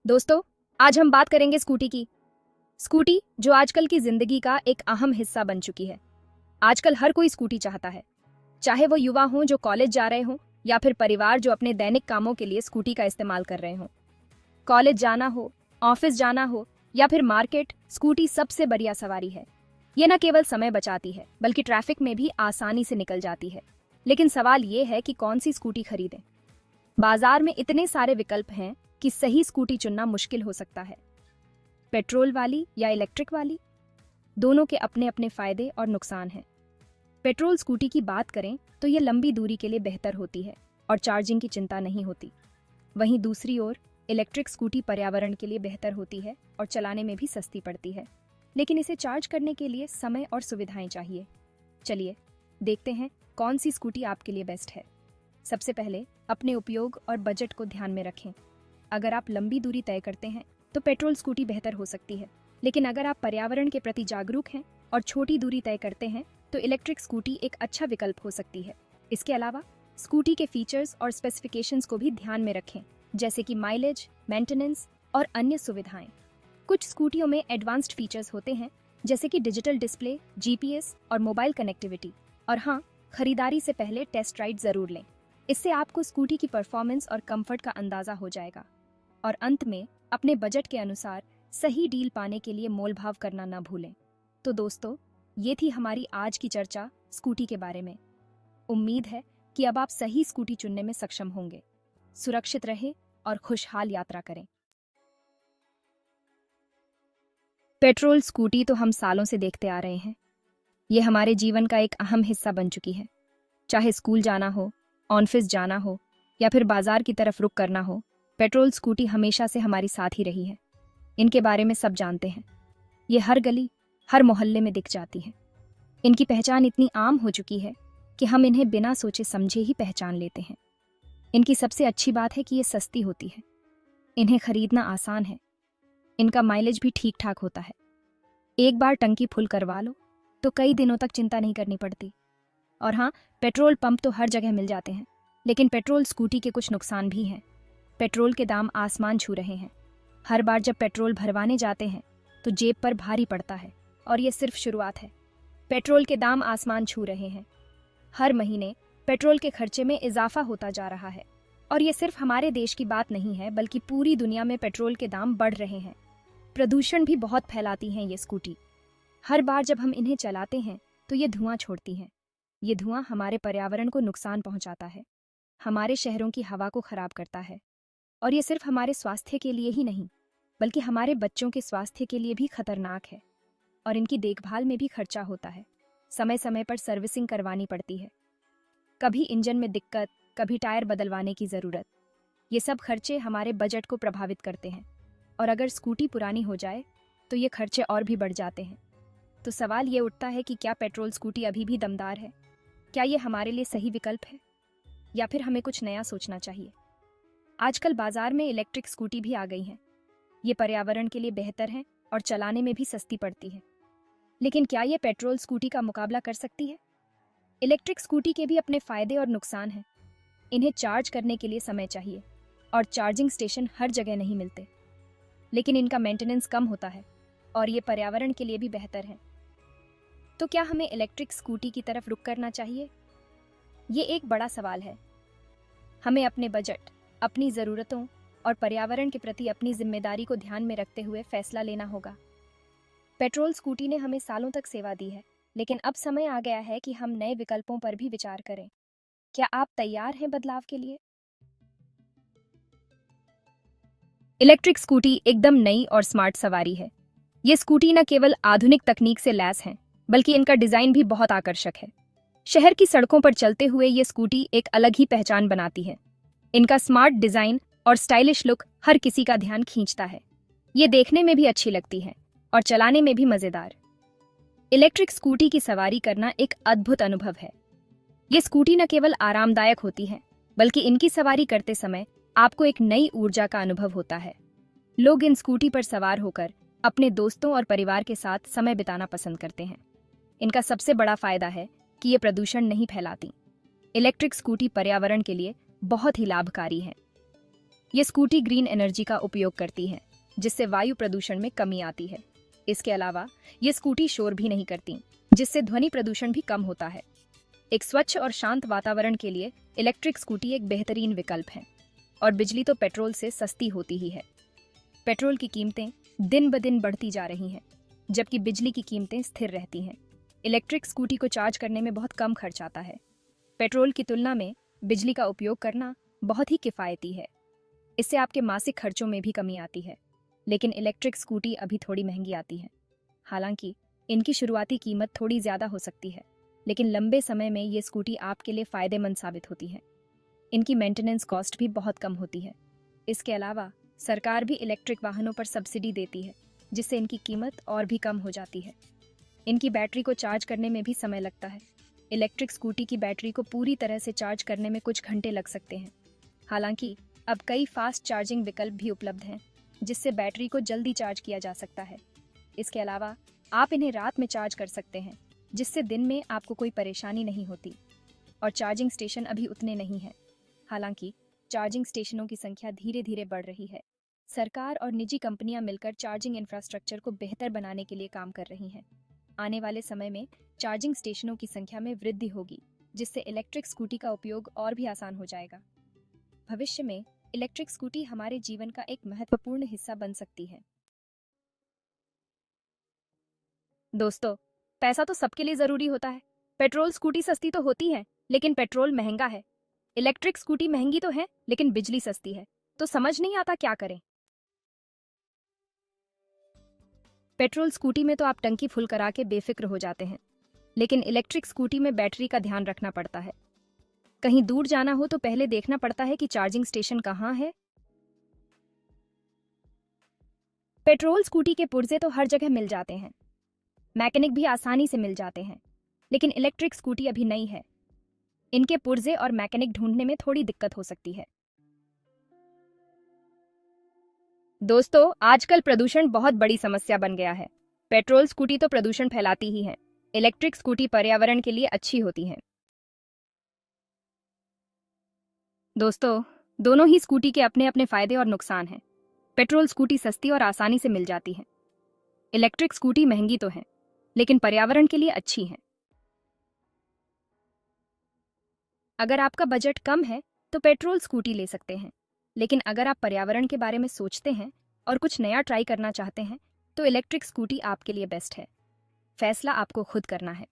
दोस्तों, आज हम बात करेंगे स्कूटी की। स्कूटी जो आजकल की जिंदगी का एक अहम हिस्सा बन चुकी है। आजकल हर कोई स्कूटी चाहता है, चाहे वो युवा हों जो कॉलेज जा रहे हों या फिर परिवार जो अपने दैनिक कामों के लिए स्कूटी का इस्तेमाल कर रहे हों। कॉलेज जाना हो, ऑफिस जाना हो या फिर मार्केट, स्कूटी सबसे बढ़िया सवारी है। ये न केवल समय बचाती है बल्कि ट्रैफिक में भी आसानी से निकल जाती है। लेकिन सवाल ये है कि कौन सी स्कूटी खरीदें। बाजार में इतने सारे विकल्प हैं कि सही स्कूटी चुनना मुश्किल हो सकता है। पेट्रोल वाली या इलेक्ट्रिक वाली, दोनों के अपने अपने फायदे और नुकसान हैं। पेट्रोल स्कूटी की बात करें तो ये लंबी दूरी के लिए बेहतर होती है और चार्जिंग की चिंता नहीं होती। वहीं दूसरी ओर इलेक्ट्रिक स्कूटी पर्यावरण के लिए बेहतर होती है और चलाने में भी सस्ती पड़ती है, लेकिन इसे चार्ज करने के लिए समय और सुविधाएं चाहिए। चलिए देखते हैं कौन सी स्कूटी आपके लिए बेस्ट है। सबसे पहले अपने उपयोग और बजट को ध्यान में रखें। अगर आप लंबी दूरी तय करते हैं तो पेट्रोल स्कूटी बेहतर हो सकती है, लेकिन अगर आप पर्यावरण के प्रति जागरूक हैं और छोटी दूरी तय करते हैं तो इलेक्ट्रिक स्कूटी एक अच्छा विकल्प हो सकती है। इसके अलावा स्कूटी के फीचर्स और स्पेसिफिकेशंस को भी ध्यान में रखें, जैसे कि माइलेज, मेंटेनेंस और अन्य सुविधाएं। कुछ स्कूटियों में एडवांस्ड फीचर्स होते हैं, जैसे कि डिजिटल डिस्प्ले, जीपीएस और मोबाइल कनेक्टिविटी। और हाँ, खरीदारी से पहले टेस्ट राइड जरूर लें, इससे आपको स्कूटी की परफॉर्मेंस और कंफर्ट का अंदाजा हो जाएगा। और अंत में अपने बजट के अनुसार सही डील पाने के लिए मोलभाव करना ना भूलें। तो दोस्तों, ये थी हमारी आज की चर्चा स्कूटी के बारे में। उम्मीद है कि अब आप सही स्कूटी चुनने में सक्षम होंगे। सुरक्षित रहें और खुशहाल यात्रा करें। पेट्रोल स्कूटी तो हम सालों से देखते आ रहे हैं। ये हमारे जीवन का एक अहम हिस्सा बन चुकी है। चाहे स्कूल जाना हो, ऑफिस जाना हो या फिर बाजार की तरफ रुख करना हो, पेट्रोल स्कूटी हमेशा से हमारी साथ ही रही है। इनके बारे में सब जानते हैं। ये हर गली, हर मोहल्ले में दिख जाती हैं। इनकी पहचान इतनी आम हो चुकी है कि हम इन्हें बिना सोचे समझे ही पहचान लेते हैं। इनकी सबसे अच्छी बात है कि ये सस्ती होती है। इन्हें खरीदना आसान है। इनका माइलेज भी ठीक ठाक होता है। एक बार टंकी फुल करवा लो तो कई दिनों तक चिंता नहीं करनी पड़ती। और हाँ, पेट्रोल पंप तो हर जगह मिल जाते हैं, लेकिन पेट्रोल स्कूटी के कुछ नुकसान भी हैं। पेट्रोल के दाम आसमान छू रहे हैं। हर बार जब पेट्रोल भरवाने जाते हैं तो जेब पर भारी पड़ता है, और ये सिर्फ शुरुआत है। पेट्रोल के दाम आसमान छू रहे हैं। हर महीने पेट्रोल के खर्चे में इजाफा होता जा रहा है, और ये सिर्फ हमारे देश की बात नहीं है बल्कि पूरी दुनिया में पेट्रोल के दाम बढ़ रहे हैं। प्रदूषण भी बहुत फैलाती हैं ये स्कूटी। हर बार जब हम इन्हें चलाते हैं तो ये धुआं छोड़ती हैं। ये धुआं हमारे पर्यावरण को नुकसान पहुंचाता है, हमारे शहरों की हवा को खराब करता है। और ये सिर्फ हमारे स्वास्थ्य के लिए ही नहीं बल्कि हमारे बच्चों के स्वास्थ्य के लिए भी खतरनाक है। और इनकी देखभाल में भी खर्चा होता है। समय समय पर सर्विसिंग करवानी पड़ती है। कभी इंजन में दिक्कत, कभी टायर बदलवाने की ज़रूरत। ये सब खर्चे हमारे बजट को प्रभावित करते हैं। और अगर स्कूटी पुरानी हो जाए तो ये खर्चे और भी बढ़ जाते हैं। तो सवाल ये उठता है कि क्या पेट्रोल स्कूटी अभी भी दमदार है? क्या ये हमारे लिए सही विकल्प है, या फिर हमें कुछ नया सोचना चाहिए? आजकल बाजार में इलेक्ट्रिक स्कूटी भी आ गई हैं। ये पर्यावरण के लिए बेहतर हैं और चलाने में भी सस्ती पड़ती है। लेकिन क्या ये पेट्रोल स्कूटी का मुकाबला कर सकती है? इलेक्ट्रिक स्कूटी के भी अपने फायदे और नुकसान हैं। इन्हें चार्ज करने के लिए समय चाहिए और चार्जिंग स्टेशन हर जगह नहीं मिलते। लेकिन इनका मेंटेनेंस कम होता है और ये पर्यावरण के लिए भी बेहतर है। तो क्या हमें इलेक्ट्रिक स्कूटी की तरफ रुख करना चाहिए? ये एक बड़ा सवाल है। हमें अपने बजट, अपनी ज़रूरतों और पर्यावरण के प्रति अपनी जिम्मेदारी को ध्यान में रखते हुए फैसला लेना होगा। पेट्रोल स्कूटी ने हमें सालों तक सेवा दी है, लेकिन अब समय आ गया है कि हम नए विकल्पों पर भी विचार करें। क्या आप तैयार हैं बदलाव के लिए? इलेक्ट्रिक स्कूटी एकदम नई और स्मार्ट सवारी है। ये स्कूटी न केवल आधुनिक तकनीक से लैस हैं, बल्कि इनका डिज़ाइन भी बहुत आकर्षक है। शहर की सड़कों पर चलते हुए ये स्कूटी एक अलग ही पहचान बनाती है। इनका स्मार्ट डिज़ाइन और स्टाइलिश लुक हर किसी का ध्यान खींचता है। ये देखने में भी अच्छी लगती है और चलाने में भी मज़ेदार। इलेक्ट्रिक स्कूटी की सवारी करना एक अद्भुत अनुभव है। ये स्कूटी न केवल आरामदायक होती है, बल्कि इनकी सवारी करते समय आपको एक नई ऊर्जा का अनुभव होता है। लोग इन स्कूटी पर सवार होकर अपने दोस्तों और परिवार के साथ समय बिताना पसंद करते हैं। इनका सबसे बड़ा फायदा है कि ये प्रदूषण नहीं फैलाती। इलेक्ट्रिक स्कूटी पर्यावरण के लिए बहुत ही लाभकारी है। ये स्कूटी ग्रीन एनर्जी का उपयोग करती है, जिससे वायु प्रदूषण में कमी आती है। इसके अलावा ये स्कूटी शोर भी नहीं करती, जिससे ध्वनि प्रदूषण भी कम होता है। एक स्वच्छ और शांत वातावरण के लिए इलेक्ट्रिक स्कूटी एक बेहतरीन विकल्प है। और बिजली तो पेट्रोल से सस्ती होती ही है। पेट्रोल की कीमतें दिन ब दिन बढ़ती जा रही हैं, जबकि बिजली की कीमतें स्थिर रहती हैं। इलेक्ट्रिक स्कूटी को चार्ज करने में बहुत कम खर्च आता है। पेट्रोल की तुलना में बिजली का उपयोग करना बहुत ही किफ़ायती है। इससे आपके मासिक खर्चों में भी कमी आती है। लेकिन इलेक्ट्रिक स्कूटी अभी थोड़ी महंगी आती है। हालांकि इनकी शुरुआती कीमत थोड़ी ज़्यादा हो सकती है, लेकिन लंबे समय में ये स्कूटी आपके लिए फ़ायदेमंद साबित होती है। इनकी मेंटेनेंस कॉस्ट भी बहुत कम होती है। इसके अलावा सरकार भी इलेक्ट्रिक वाहनों पर सब्सिडी देती है, जिससे इनकी कीमत और भी कम हो जाती है। इनकी बैटरी को चार्ज करने में भी समय लगता है। इलेक्ट्रिक स्कूटी की बैटरी को पूरी तरह से चार्ज करने में कुछ घंटे लग सकते हैं। हालांकि अब कई फास्ट चार्जिंग विकल्प भी उपलब्ध हैं, जिससे बैटरी को जल्दी चार्ज किया जा सकता है। इसके अलावा आप इन्हें रात में चार्ज कर सकते हैं, जिससे दिन में आपको कोई परेशानी नहीं होती। और चार्जिंग स्टेशन अभी उतने नहीं हैं। हालांकि चार्जिंग स्टेशनों की संख्या धीरे धीरे बढ़ रही है। सरकार और निजी कंपनियां मिलकर चार्जिंग इंफ्रास्ट्रक्चर को बेहतर बनाने के लिए काम कर रही हैं। आने वाले समय में चार्जिंग स्टेशनों की संख्या में वृद्धि होगी, जिससे इलेक्ट्रिक स्कूटी का उपयोग और भी आसान हो जाएगा। भविष्य में इलेक्ट्रिक स्कूटी हमारे जीवन का एक महत्वपूर्ण हिस्सा बन सकती है। दोस्तों, पैसा तो सबके लिए जरूरी होता है। पेट्रोल स्कूटी सस्ती तो होती है, लेकिन पेट्रोल महंगा है। इलेक्ट्रिक स्कूटी महंगी तो है, लेकिन बिजली सस्ती है। तो समझ नहीं आता क्या करें। पेट्रोल स्कूटी में तो आप टंकी फुल करा के बेफिक्र हो जाते हैं, लेकिन इलेक्ट्रिक स्कूटी में बैटरी का ध्यान रखना पड़ता है। कहीं दूर जाना हो तो पहले देखना पड़ता है कि चार्जिंग स्टेशन कहाँ है। पेट्रोल स्कूटी के पुर्जे तो हर जगह मिल जाते हैं, मैकेनिक भी आसानी से मिल जाते हैं, लेकिन इलेक्ट्रिक स्कूटी अभी नई है। इनके पुर्जे और मैकेनिक ढूंढने में थोड़ी दिक्कत हो सकती है। दोस्तों, आजकल प्रदूषण बहुत बड़ी समस्या बन गया है। पेट्रोल स्कूटी तो प्रदूषण फैलाती ही है। इलेक्ट्रिक स्कूटी पर्यावरण के लिए अच्छी होती हैं। दोस्तों, दोनों ही स्कूटी के अपने अपने फायदे और नुकसान हैं। पेट्रोल स्कूटी सस्ती और आसानी से मिल जाती है। इलेक्ट्रिक स्कूटी महंगी तो है, लेकिन पर्यावरण के लिए अच्छी है। अगर आपका बजट कम है तो पेट्रोल स्कूटी ले सकते हैं, लेकिन अगर आप पर्यावरण के बारे में सोचते हैं और कुछ नया ट्राई करना चाहते हैं तो इलेक्ट्रिक स्कूटी आपके लिए बेस्ट है। फैसला आपको खुद करना है।